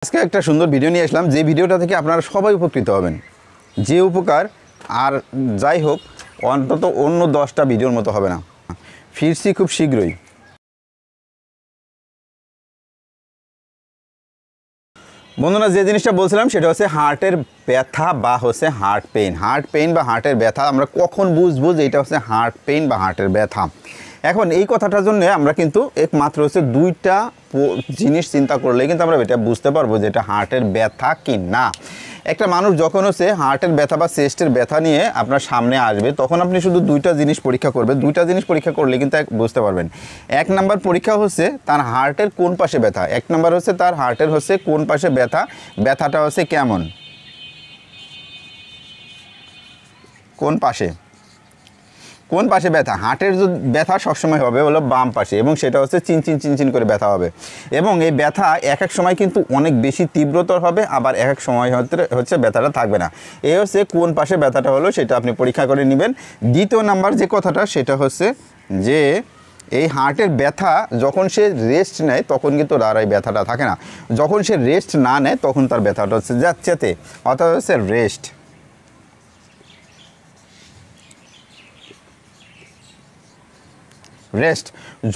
আজকে একটা সুন্দর ভিডিও নিয়ে আসলাম, যে ভিডিওটা থেকে আপনারা সবাই উপকৃত হবেন। যে উপকার আর যাই হোক অন্তত অন্য 10টা ভিডিওর মতো হবে না। ফিরছি খুব শীঘ্রই। বন্ধুরা, যে জিনিসটা বলছিলাম সেটা হচ্ছে হার্টের ব্যথা বা হচ্ছে হার্ট পেইন বা হার্টের ব্যথা। আমরা কখন বুঝবো যে এটা হচ্ছে হার্ট পেইন বা হার্টের ব্যথা? এখন এই কথাটার জন্য আমরা কিন্তু একমাত্র হচ্ছে 2টা জিনিস চিন্তা করলে কিন্তু আমরা এটা বুঝতে পারবো যে এটা হার্টের ব্যথা কি না। একটা মানুষ যখন হচ্ছে হার্টের ব্যথা বা চেস্টের ব্যথা নিয়ে আপনার সামনে আসবে, তখন আপনি শুধু 2টা জিনিস পরীক্ষা করবেন। 2টা জিনিস পরীক্ষা করলে কিন্তু বুঝতে পারবেন। 1 নাম্বার পরীক্ষা হচ্ছে তার হার্টের কোন পাশে ব্যথা। 1 নাম্বার হচ্ছে তার হার্টের হচ্ছে কোন পাশে ব্যথা, ব্যথাটা হচ্ছে কেমন, কোন পাশে ব্যথা। হার্টের যে ব্যথা সবসময় হবে হলো বাম পাশে, এবং সেটা হচ্ছে চিনচিন করে ব্যথা হবে। এবং এই ব্যথা এক এক সময় কিন্তু অনেক বেশি তীব্রতর হবে, আবার এক এক সময় হচ্ছে ব্যথাটা থাকবে না। এই হচ্ছে কোন পাশে ব্যথাটা হলো, সেটা আপনি পরীক্ষা করে নেবেন। দ্বিতীয় নাম্বার যে কথাটা সেটা হচ্ছে যে এই হার্টের ব্যথা যখন সে রেস্ট নেয় তখন কিন্তু তার এই ব্যথাটা থাকে না। যখন সে রেস্ট না নেয় তখন তার ব্যথাটা হচ্ছে যাচ্ছেতে, অর্থাৎ হচ্ছে রেস্ট।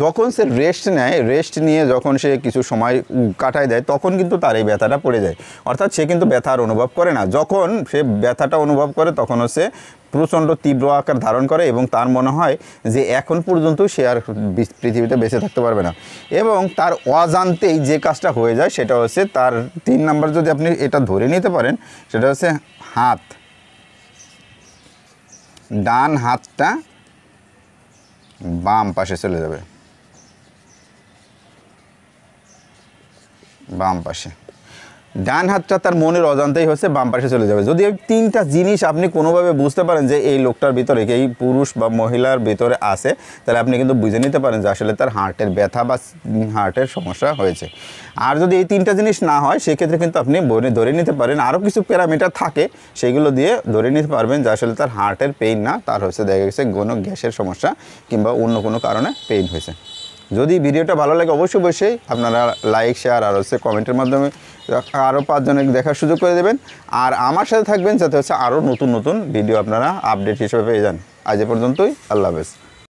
যখন সে রেস্ট নেয়, রেস্ট নিয়ে যখন সে কিছু সময় কাটায় দেয়, তখন কিন্তু তার এই ব্যথাটা পড়ে যায়। অর্থাৎ সে কিন্তু ব্যথার অনুভব করে না। যখন সে ব্যথাটা অনুভব করে তখন হচ্ছে প্রচণ্ড তীব্র আকার ধারণ করে, এবং তার মনে হয় যে এখন পর্যন্ত সে আর পৃথিবীতে বেঁচে থাকতে পারবে না। এবং তার অজান্তেই যে কাজটা হয়ে যায় সেটা হচ্ছে তার 3 নাম্বার যদি আপনি এটা ধরে নিতে পারেন, সেটা হচ্ছে হাত, ডান হাতটা বাম পাশে চলে যাবে, বাম পাশে। ডান হাতটা তার মনের অজান্তেই হচ্ছে বাম পাশে চলে যাবে। যদি এই 3টা জিনিস আপনি কোনোভাবে বুঝতে পারেন যে এই লোকটার ভিতরে, এই পুরুষ বা মহিলার ভিতরে আছে, তাহলে আপনি কিন্তু বুঝে নিতে পারেন যে আসলে তার হার্টের ব্যথা বা হার্টের সমস্যা হয়েছে। আর যদি এই 3টা জিনিস না হয়, সেক্ষেত্রে কিন্তু আপনি ধরে নিতে পারেন আরও কিছু প্যারামিটার থাকে, সেগুলো দিয়ে ধরে নিতে পারবেন যে আসলে তার হার্টের পেইন না, তার হচ্ছে দেখা গেছে কোনো গ্যাসের সমস্যা কিংবা অন্য কোনো কারণে পেইন হয়েছে। যদি ভিডিওটা ভালো লাগে অবশ্যই আপনারা লাইক, শেয়ার আর হচ্ছে কমেন্টের মাধ্যমে আরও 5 জনের দেখার সুযোগ করে দেবেন। আর আমার সাথে থাকবেন যাতে হচ্ছে আরও নতুন ভিডিও আপনারা আপডেট হিসেবে পেয়ে যান। আজ এ পর্যন্তই, আল্লাহ হাফেজ।